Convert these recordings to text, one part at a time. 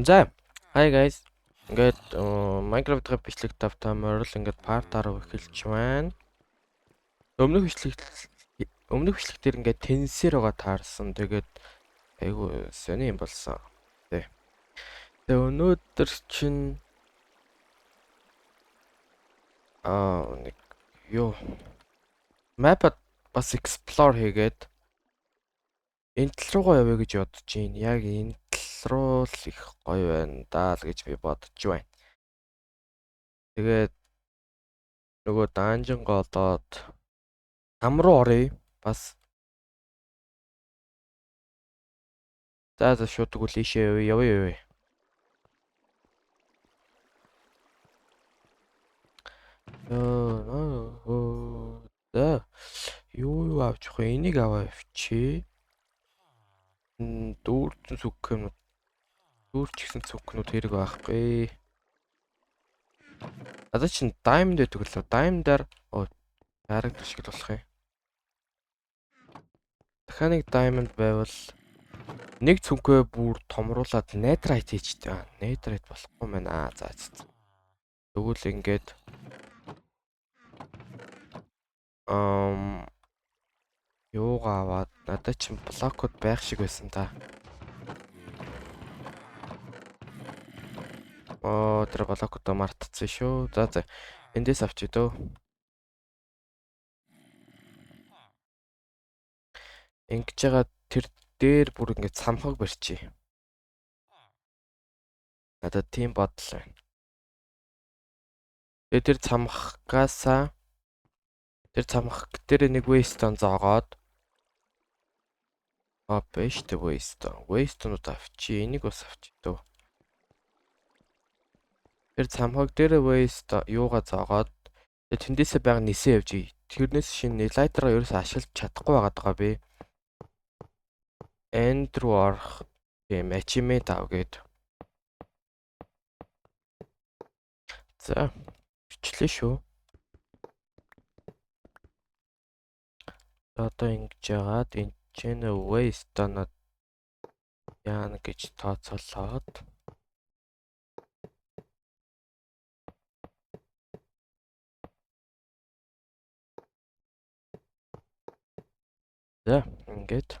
За, hi guys. Ингээд Minecraft-ийн бичлэг тавтамаар л ингээд part-аар эхэлж байна. Өмнөх бичлэг дээр ингээд тенсээр байгаа таарсан. Тэгээд айгу сони юм болсон. Тэ. Тэгээ өнөөдөр чинь нэг юу map-д бас explore хийгээд энэ тал руугаа явъя гэж бодож байна. Яг энэ тал руу л их гоё байна даа л гэж би бодож байна. Тэгээд нөгөө данжин голоод ам руу оръё. Бас за шууд тэгвэл ийшээ явъя. За юу авч явах вэ? Энийг аваа явчих. Дүүрсэн сүгхэнүүд дүүрчихсэн сүгхэнүүд хэрэг байхгүй. Одоо чинь diamond гэдэг лөө. Diamond-аар харагдах шиг л болох юм. Дахиад нэг diamond байвал нэг цүнхээ бүр томруулаад netherite хийчихдээ. Netherite болохгүй байна. За. Тэгвэл ингээд юугаа аваад надад чинь блокууд байх шиг байсан та. Тэр блокуудаа мартцсан шүү. За. Эндээс авчи дөө. Ингэж байгаа тэр дээр бүр ингэж самхаг барьчих. Надад тийм бодол байна. Тэгээ тэр цамхаг дээр нэг waystone зоогоод биш тэ waystone-ууд авчи. Энийг бас авчи дөө. Тэр цамхаг дээр waystone юугаа зоогоод тэндээсээ байга нисээ явж. Тэрнээс шинэ lighter-аа ерөөсөө ашиглаж чадахгүй байгаа би. End руу орох тийм achievement авгээд. За, бичлээ шүү. Одоо ингэж яагаад энэ чинь waystone-од яана гэж тооцоолоод за ингээд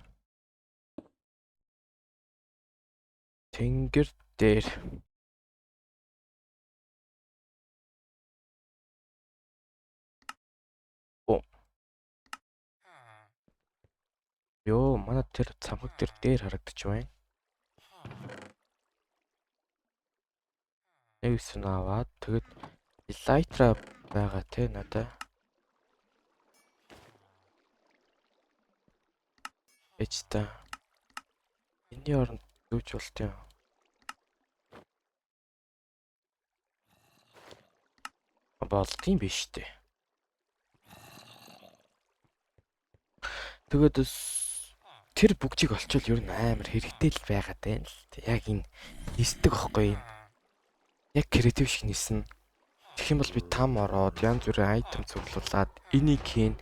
тэнгэр дээр ёо манай тэр цамхаг дээр харагдаж байна. Нэг өсөн аваад тэгэд lighter байгаа те надаа. Эцтэй. Эний оронд зүүж болт юм. Болт юм биш үү? Тэгэд тэр бүгжийг олчвол ер нь амар хэрэгтэй л байгаад байна л. Яг энэ нисдэг аахгүй юм. Яг креатив шиг нисэн. Тэгэх юм бол би там ороод янз бүрийн айтем цуглуулад энийг хийн.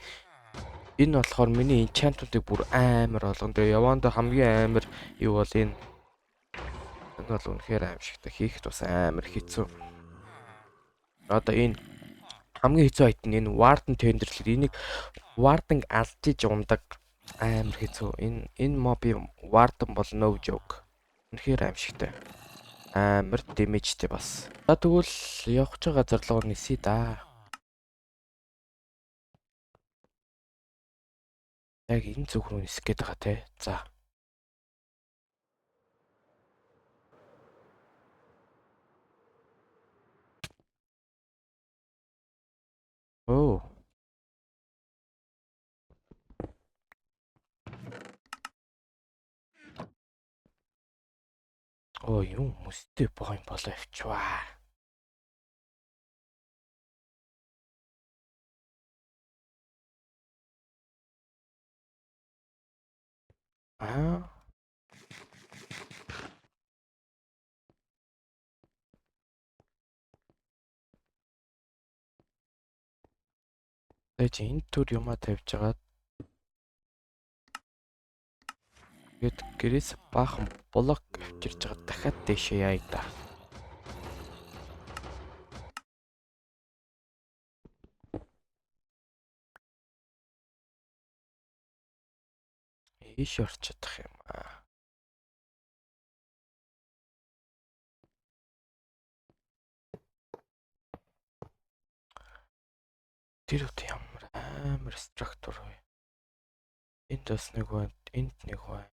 Энэ болохоор миний enchant-уудыг бүр амар болгон. Тэгээ явандаа хамгийн амар юу бол энэ бол үнэхээр аимшигтай. Хийхэд бас амар хэцүү. Одоо энэ хамгийн хэцүү айтем энэ warden tender-лэр энийг warden алдчих ундаг амар хэцүү. Энэ мобын warden бол no joke. Үнэхээр аимшигтай. Амар дэмэжтэй бас. За тэгвэл явах ч газар руу нисэе да. Яг энэ зүг рүү нисэх гээд байгаа те. За. Юм мөстэй боо юм болоо явчваа. Тэгэж энэ төр юмаа тавьж агаад Гэт гэрээс баахан блок авчирж байгаа дахиад дэшээ яа да. Ийш орчихдох юм аа. Тэр үт ямар амар структур вэ? Энд бас нэг байна, энд нэг байна.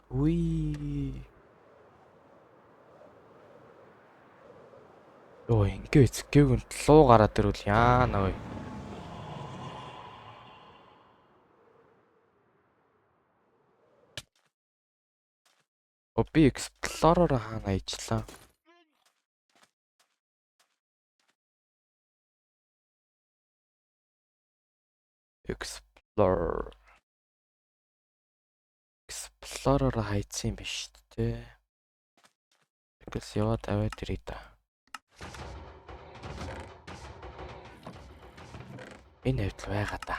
Үи. Йоо, ингээ эцгээг нь луу гараад ирвэл яана вэ? Би эксплорер хаана ажиллаа? Explorer хайцсан юм биш үү? Тэгээс яваад аваад ирээ да. Энэ хэвдэл байгаа да.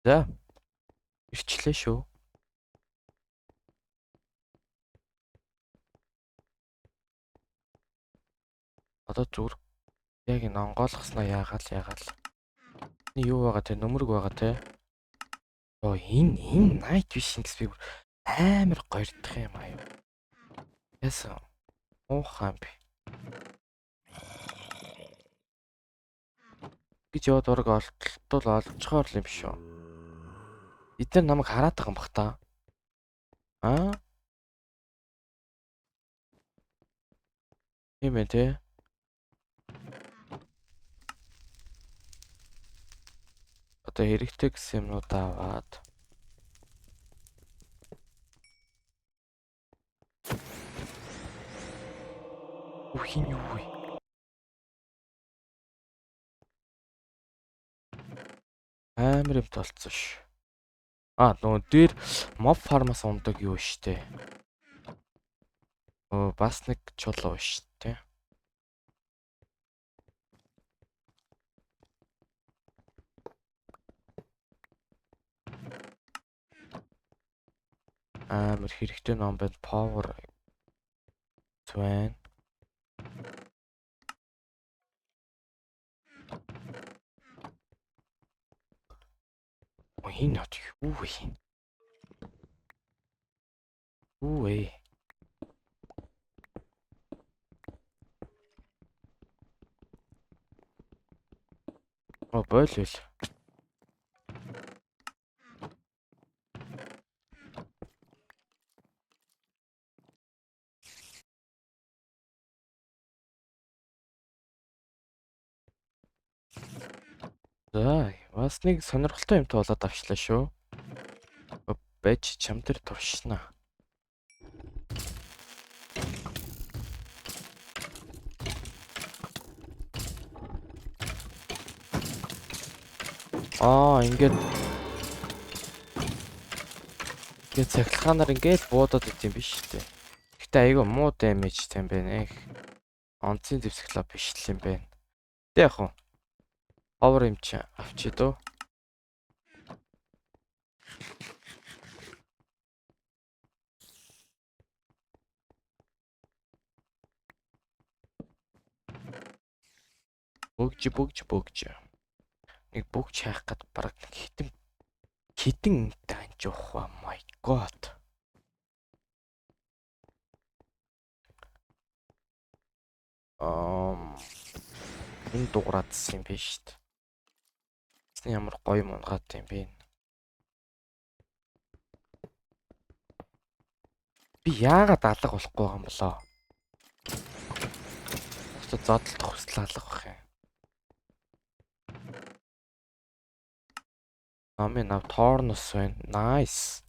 За. Ирчлээ шүү. Одоо зүгээр яг энэ онгойлгосноо яагаал. Юу байгаа те, нөмрөг байгаа те. Оо энэ Night Vision гэсэн би амар гоёрдох юм аюу. Яасан? Уухаан би. Гэж яваад ураг олдтол олжхоор юм шүү. Эдгээр намайг хараад байгаа юм бах та. Аа? Тийм ээ те. Одоо хэрэгтэй гэсэн юмнууд аваад. Үхин юу вэ? Амар юм толцсон ш. Нөгөө дээр mob farm-аас ундаг юу штэ. Бас нэг чулуу штэ. Амар хэрэгтэй ном байна. Power Twin. Энэ хот юу вэ? Юу вэ? Бойл. За, бас нэг сонирхолтой юмтай болоод авчлаа шүү. Бэж чам дээр туршина. Ингээд цахилгаанаар ингээд буудаад идэм биш үү? Гэтэ айгүй муу дэмэж юм байна. Онцгийн зэвсглав биш л юм байна. Тэ яг хуу. Power юм чи авчи дөө. Бөгж. Нэг бөгж хайх гээд бараг хитэн данжуух. Oh my god. Энэ дуграадсан юм биш шүү дээ. Ямар гоё мунгаад юм бэ? Би яагаад алга болохгүй байгаа юм болоо? Өстө зодтолт хүсэл алга бах юм. Намын нав Торнос байна. Nice.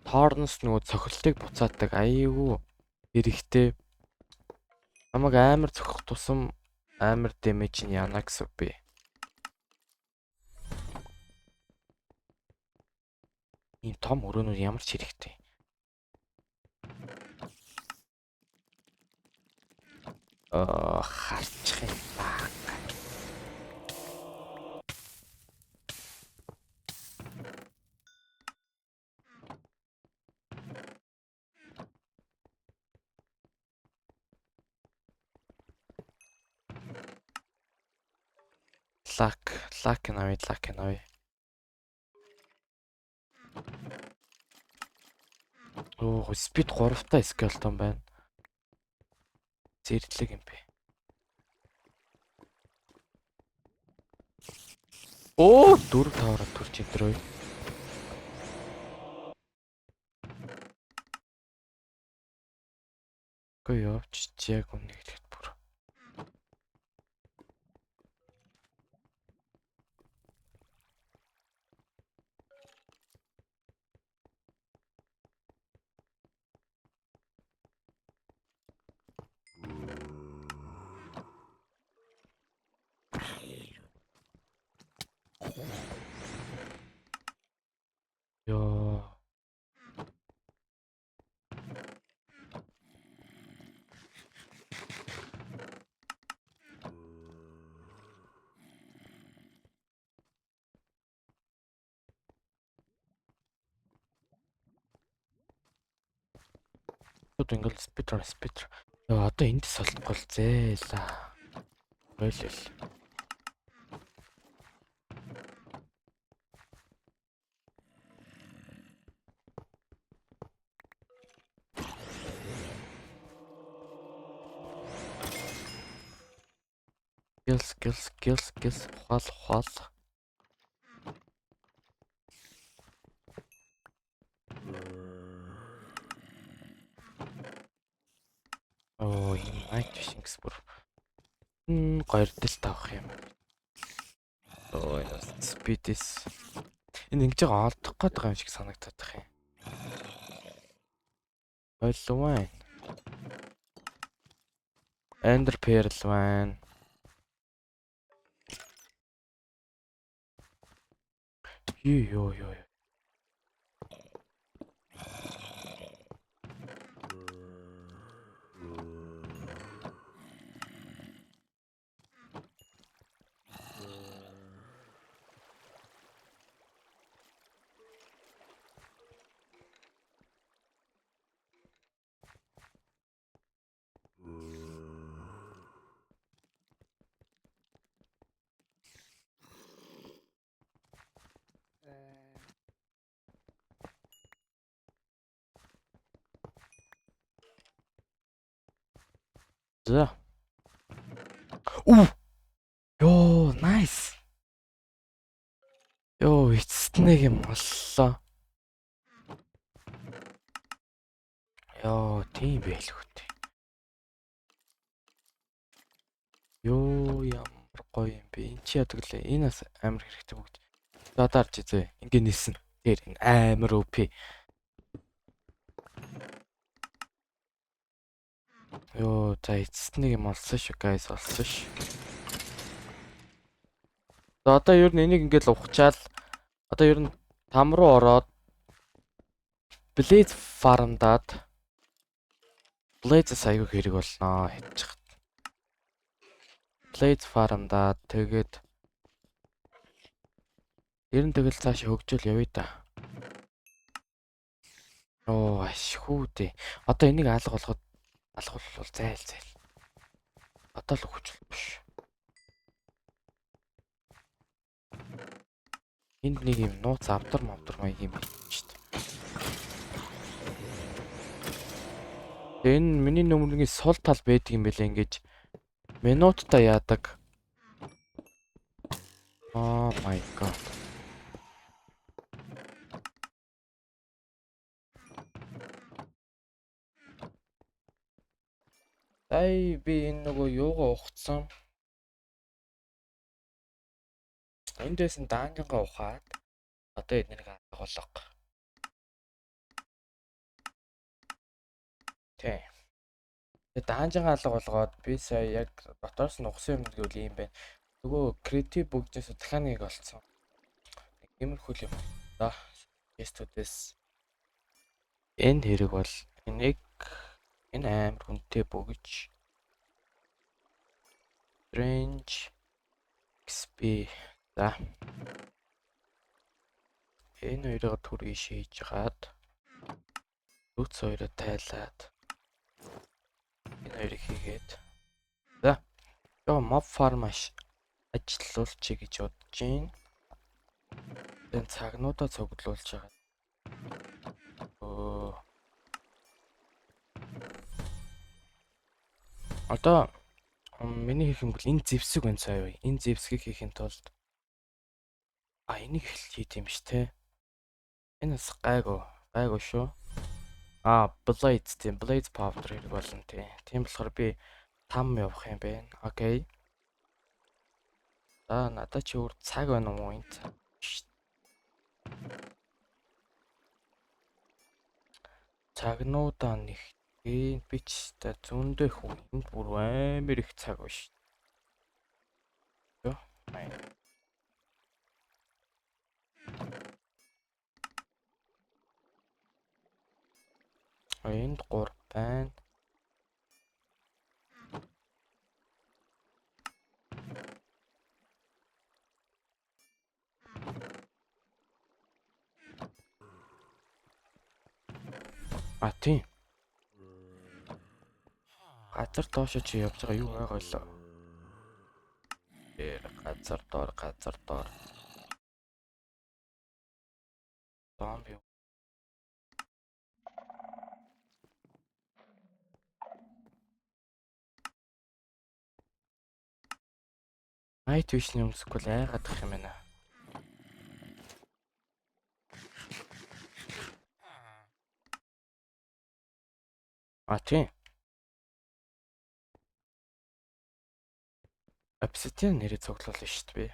Торнос нөгөө цохилтыг буцаадаг аюу эрэхтэй. Намайг амар цохих тусам амар дэмэж нь яана гэсэн би. Ийм том өрөөнүүд ямар ч хэрэгтэй. Харчих юм баг. Лак навь. Спид 3-та скелтон байна. Зэрлэг юм бэ. 4 таваараа төрч өдрөө. Гүй явж яг үнэ гэхэд бүр. Ёо. Тут ингээл спидер. Ёо одоо энд солохгүй л зээла. Ойлол. Skills ухаал. Энэ найт фишингс бүр гоёрдол тавах юм. Спидис. Энэ ингэж байгаа олдох гээд байгаа юм шиг санагдаад байна. Ойлоо байна. Ender Pearl байна. Ёо. За. Ёо, nice. Ёо, эцэст нэг юм боллоо. Ёо, тийм байлгүй дээ. Ёо, ямар гоё юм бэ. Энд чи яадаг лээ. Энэ бас амар хэрэгтэй бүгд. Дадаарч изээ. Ингээ нисэн. Тэр энэ амар OP. Ёо, за эцэст нэг юм олсон шүү, guys, олсон шүү. За одоо ер нь энийг ингээл ухчаал. Одоо ер нь там руу ороод Blaze farm-даад Blaze аягүй хэрэг болноо хийж хат. Blaze Farm да тэгээд ер нь тэгэл цааш хөгжөөл явъя да. Оо ашгүй дээ. Одоо энийг алгуулахад алгуулвал зайл. Одоо л хөгжил биш. Энд нэг юм нууц авдар маяг юм шүү дээ. Энэ миний нөмрийн сул тал байдаг юм байлаа ингэж минутта яадаг. Oh my god. Ай би энэ нөгөө юугаа ухцсан. Эндээс нь даанжингаа ухаад одоо эднэрийг алгуулга. Тэ. Тэгээд даанжингаа алгуулгаад би сая яг дотоос нь ухсан юм гэвэл юм байна. Нөгөө креатив бүгдээс дахианыг олцсон. Иймэрхүү юм. За, тестүүдээс энэ хэрэг бол энэ амар хүнтэй бөгж range XP за энэ хоёроо түр ийшээ хийж гаад зүц хоёроо тайлаад энэ хоёрыг хийгээд за ёо mob farm ажиллуулчих гэж бодож байна. Энэ цагнуудаа цуглуулж байгаа. Одоо миний хийх юм бол энэ зэвсэг байна сая. Энэ зэвсгийг хийхин тулд энийг хийх юм ш тэ. Энэ бас гайгүй шүү. Blades тийм Blades powder хэрэг болно тий. Тийм болохоор би 5 явах юм байна. Окей. За надад ч өөр цаг байна уу энэ цаг. Цагнуудаа нэг би ч та зөндөө их энд бүр амар их цаг биш. Йоо. Энд 3 байна. Тийм. Газар доош чи явж байгаа юу байгаа лөө. Газар доор. Зомби. Night vision өмсөхгүй л айгаад ах юм байна. Тийм. Obsidian нэрээ цуглуулна шүү дээ.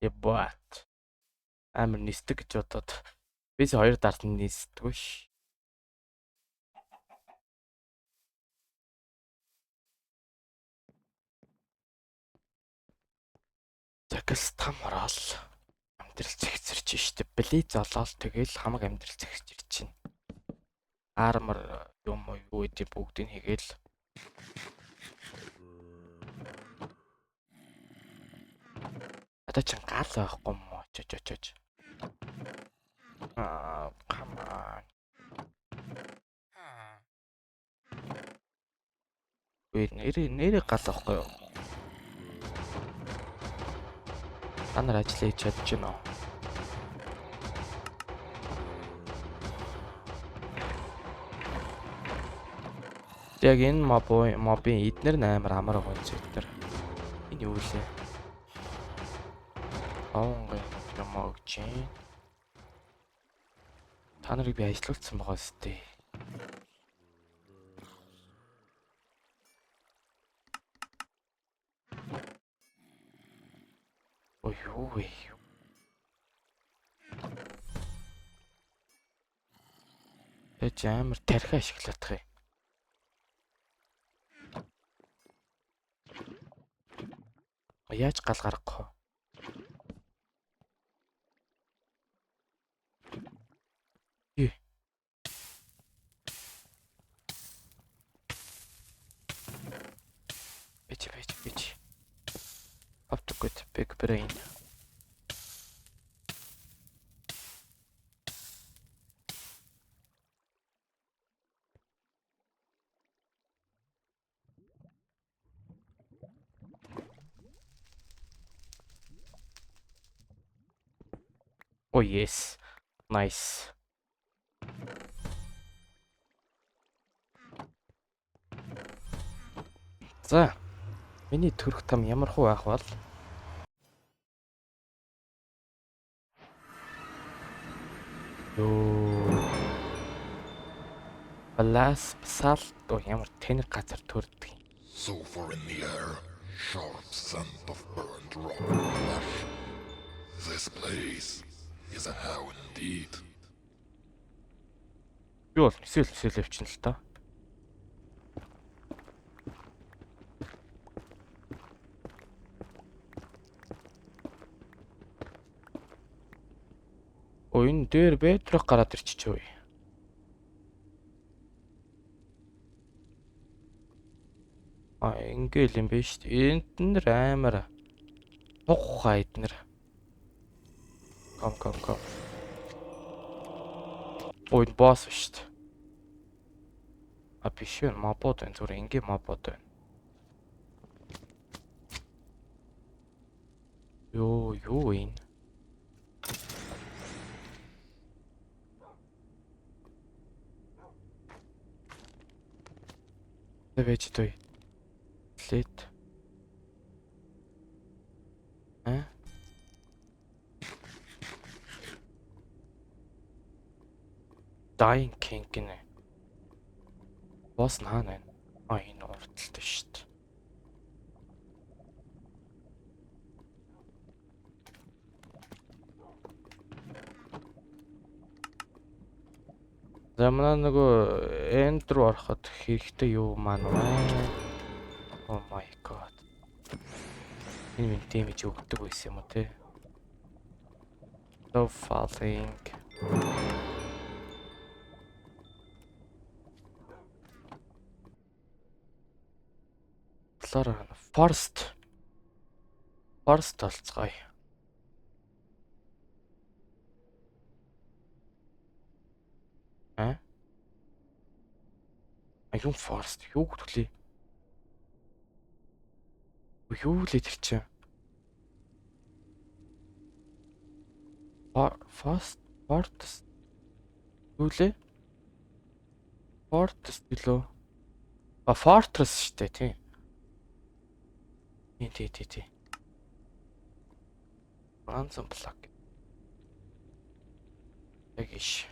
Ебат. Амар нисдэг гэж бодоод бис 2 дард нь нисдэггүй ш. Загас там орол. Амьдрал зэгцэрч штэ. Блий золоол тэгэл хамаг амьдрал зэгцэрч чинь. Армор юм уу гэдэг бүгдийг хийгээл. Одоо ч гал байхгүй юм уу? Чөч. Come on. Нэрээ гал байхгүй юу? Та нар ажил хийж чадж байна уу? Яг энэ мобын эднэр амар амар гонц эднэр. Энэ юу вэ? Юм өгч. Та нарыг би ажилуулсан байгаа сте. Ой юу вэ? Тэг амар тархи ашиглах юм. Яаж гал гаргах вэ? brain. Oh yes. Nice. За. Миний төрөх там ямар хуу байх бол? Ёо. Басалт ямар тэнэг газар төрдөг. Sulfur in the air, sharp scent of burned rotten flesh. This place is a hell indeed. Би бол эсвэл явчихна л та. Энэ дээр бэдрок гараад ирчих үе. Ингээл юм биш шүү дээ. Энд нэр амар тухай эднэр. Ком. Энэ босс шүү дээ. Биш юм мобод энэ зүгээр ингийн мобод байна. Юу энэ? Тэвэж той. Лет. Dying King гинэ. Босс наа байна. Энэ урталтай шүү дээ. Замнаа нөгөө энд рүү ороход хэрэгтэй юу маань вэ? Oh my god. Энэ минь дэмэж өгдөг байсан юм уу те? So falling. Forest толцгоё. Аюун forest юу гэвэл юу л тэр чинь. Forest юу лээ? Forest гэлөө. Fortress шүү дээ тийм. Тий. Ransom block. Ягиш.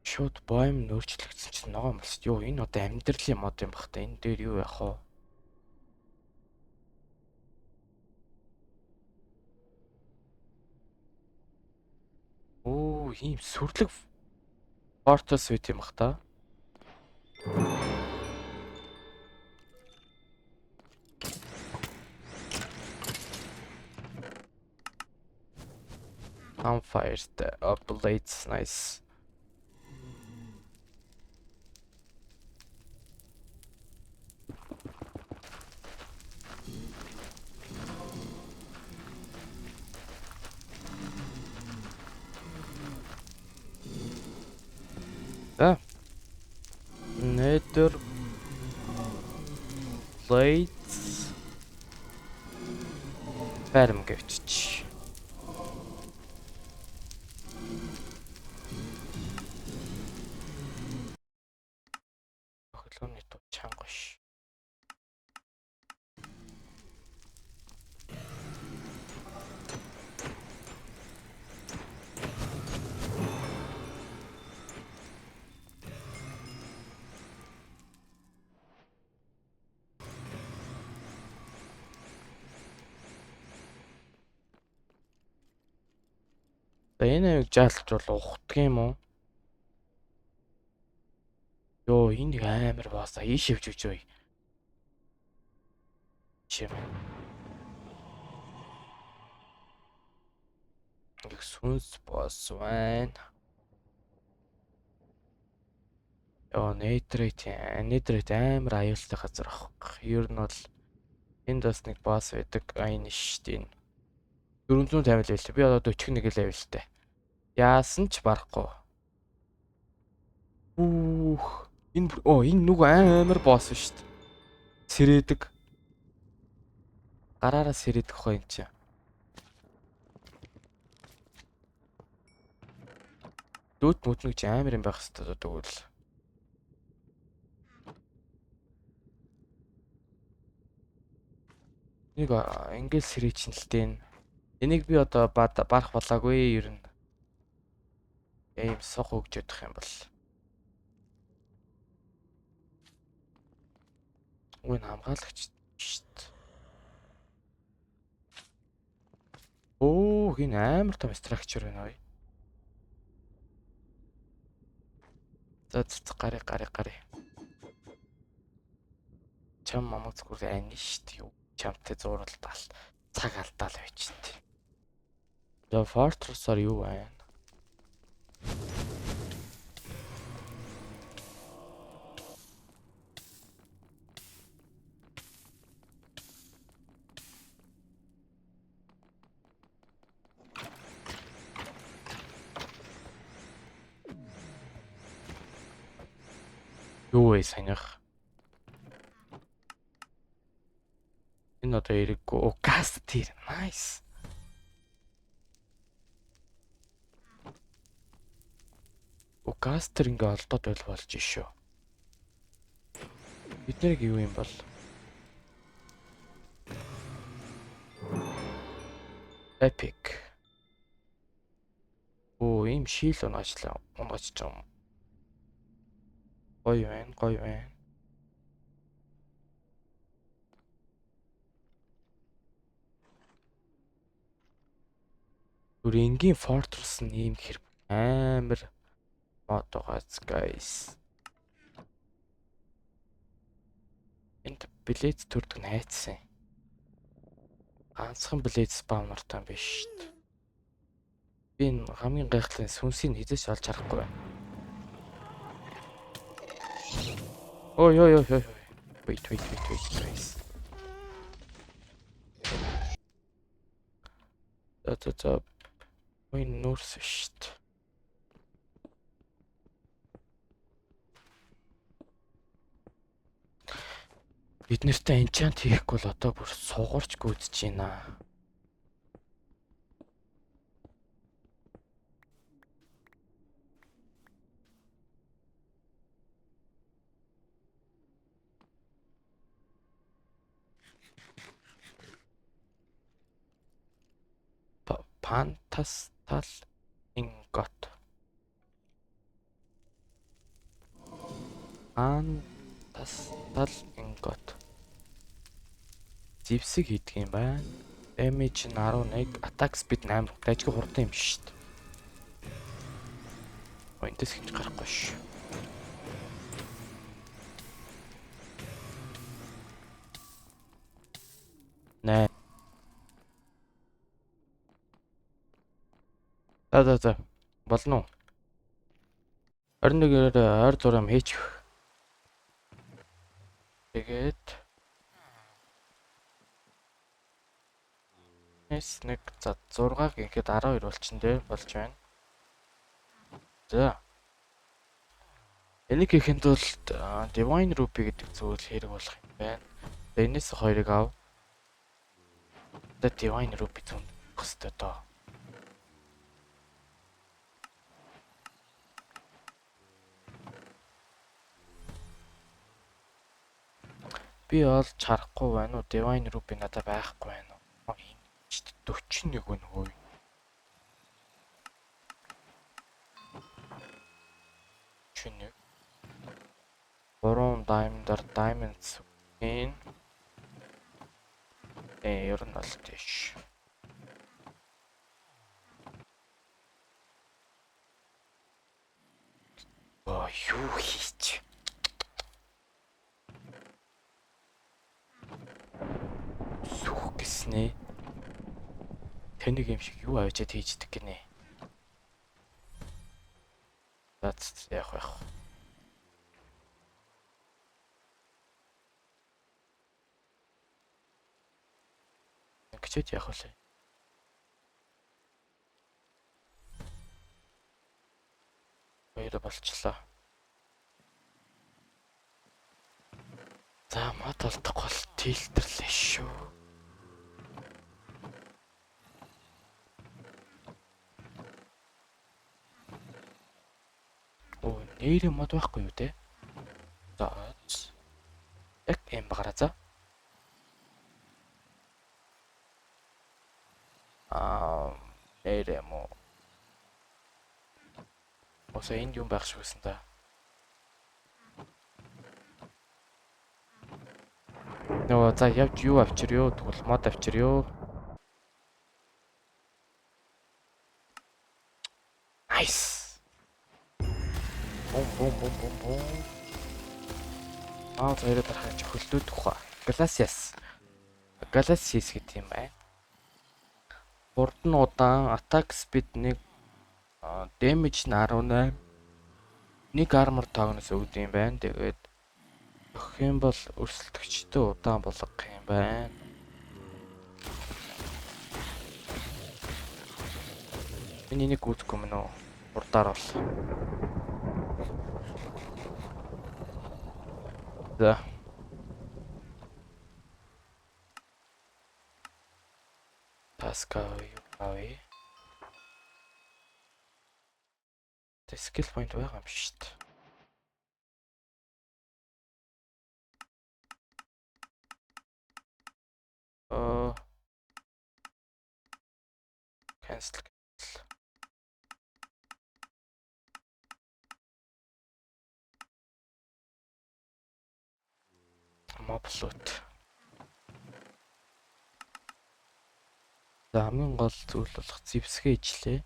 Шууд боём нөөцлөгдсөн чинь ногоон болс. Юу энэ одоо амьдралын мод юм бах та. Энэ дээр юу яах вэ? Ийм сүрлэг Fortress үт юм бах та. Campfires, the blades, nice. Nether blades. Farm гэвчих. Охлооны тоо чангаш. Энэ аяг жаалж бол ухдаг юм уу? Ёо энэ амар бааса ийш явж өгч бай. Чим. Их сүнс босс байна. Ёо Netherite амар аюултай газар авах. Ер нь бол Энд бас нэг босс байдаг. Энэ шүү дээ. 450 левел. Би одоо 41 левелтэй. Яасан ч барахгүй. Энэ нүг амар босс шүү дээ. Сэрээдэг. Гараараа сэрээдэг хоо энэ чинь. Дүүт мүтнэг чи амар юм байх хэвээр тэгвэл. Нэг ингээл сэрээчин л дээ. Энийг би одоо барах болоогүй ер нь. Ийм сох өгч ядах юм бол. Үн хамгаалагч шүү дээ. Энэ амар том structure байна ой. За гари. Чам мамаг зүгээр ань шүү дээ. Чамтай зууралдаал цаг алдаал байчихдээ. За Fortress-аар юу байна? Юу вэ санийх? Энэ одоо эрэггүй. Газ тэр. Nice. Газ тэр ингээ олдоод байл болж шүү. Бид нэрийг юу юм бол? Epic. Ийм шил унаажлаа. Унааж чам. Гоё байна. Энгийн Fortress нь ийм хэрэг амар мод байгаац guys. Энд блэд төрдөг нь хайцсан. Ганцхан блэд спаунертай биш шүү дээ. Би энэ хамгийн гайхалтай сүнсийг хизээш олж харахгүй байна. Ой. Wait. За. Ой нүүрс шүү дээ. Бид нэртэй enchant хийхгүй л одоо бүр сугарч гүйдэж байна. Fantastal ingot. Зевсэг хийдэг юм байна. Damage нь 11, attack speed 8, дайжгүй хурдан юм шүү дээ. Энэс хинж гарахгүй шүү. Нэ. За. Болно уу? 21-ээр ойр зурам хийчих. Тэгээд нэг за 6-г ингээд 12 болчихно дээ болж байна. За. Энийг хийхэд бол Divine Rupee гэдэг зүйл хэрэг болох юм байна. Энэс хоёрыг ав. Divine Rupee зүүн хөстэй доо. Би олж харахгүй байна уу? Divine Rupee надад байхгүй байна уу? 41 нөгөө. 3 diamonds in ер нь бол тийш. Юу хийч? Сүх гэснэ. Тэнийг юм шиг юу авчиад хийждэг гинэ. That's яах. очиод явах үлээ. Баяр болчлоо. За мод олдохгүй бол тэлтэрлээ шүү. Оо, нэрийн мод байхгүй юу те? За. Яг юм багаараа за. Нэрээ мо. Осоо энд юм байх шүүсэн та. Нөө за явж юу авчирё? Тэгвэл мод авчирё. Nice. Бум. Хоёроо дарахад хөлдөөд ухаа. Glacius гэдэг юм байна. Хурдан удаан, attack speed 1, damage нь 18. Нэг armor тоогноос өгд юм байна. Тэгээд өгөх юм бол өрсөлдөгчтэй удаан болгох юм байна. Миний нэг үзэхгүй мөн үү? Урдаар бол. За. Таскавь. Тэ skill point байгаа юм шүү дээ. Cancel. Mobloot. За хамгийн гол зүйл болох зэвсгээ ижлээ.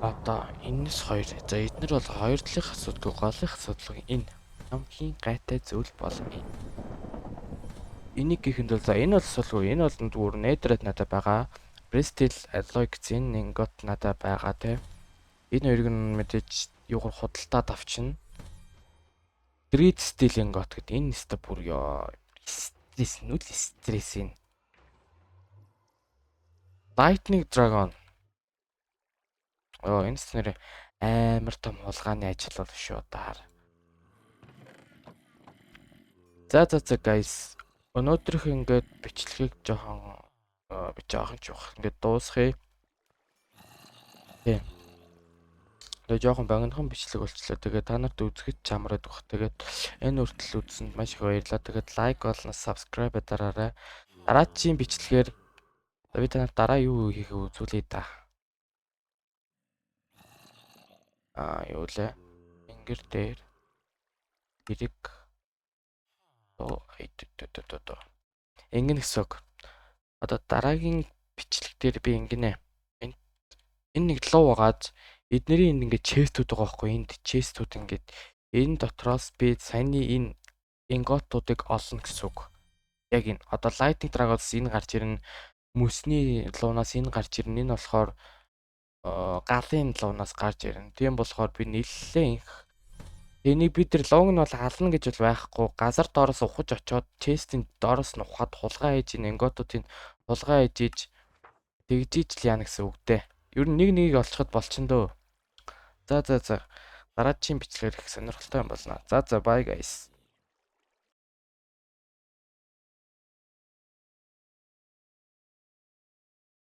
Одоо энэс хоёр. За эднэр бол хоёр талын асуудалгүй голын асуудал энэ. Хамгийн гайтай зүйл бол энэ. Энийг гэхэнд бол за энэ бол асуулгүй. Энэ бол зүгээр нейтрат надад байгаа. Brestil alloy гэсэн нэнгот надад байгаа те. Энэ хоёрыг нь мэдээж юугаар худалдаад авчна. Grid Steel гот гэдэг энэ нэстэ бүр ёо стресс. Lightning Dragon. Энэ нэр амар том хулгааны ажил бол шүү даа. За guys. Өнөөдрийнх ингээд бичлэгийг жоохон жоох ингээд дуусгая. Тийм. Тэгээ жоохон богинохон бичлэг болчлоо. Тэгээд та нарт үзэхэд чамраад баг. Тэгээд энэ хүртэл үзсэнд маш их баярлалаа. Тэгээд лайк болно, subscribe дараарай. Дараагийн бичлэгээр би та нарт дараа юу хийх үзүүлээ да. Юу лээ? Ингэр дээр хэрэг Ингэн гэсэн үг. Одоо дараагийн бичлэг дээр би ингэнэ. Энэ нэг лов угаад эднэрийн энд ингээд честүүд байгаа байхгүй. Энд честүүд ингээд энэ дотроос би саяны энэ инготуудыг олно гэсэн үг. Яг энэ одоо Lightning Dragon-с энэ гарч ирнэ. Мөсний луунаас энэ гарч ирнэ. Энэ болохоор галын луунаас гарч ирнэ. Тийм болохоор би нэлээд их энийг бид нар лог нь бол ална гэж бол байхгүй. Газар доороос ухаж очоод честийн доороос нь ухаад хулгай хийж ин инготуудын хулгай хийж тэгжиж л яана гэсэн үг дээ. Ер нь нэг олцоход болчихно дөө. За. Дараагийн бичлэгээр их сонирхолтой юм болно. За bye guys.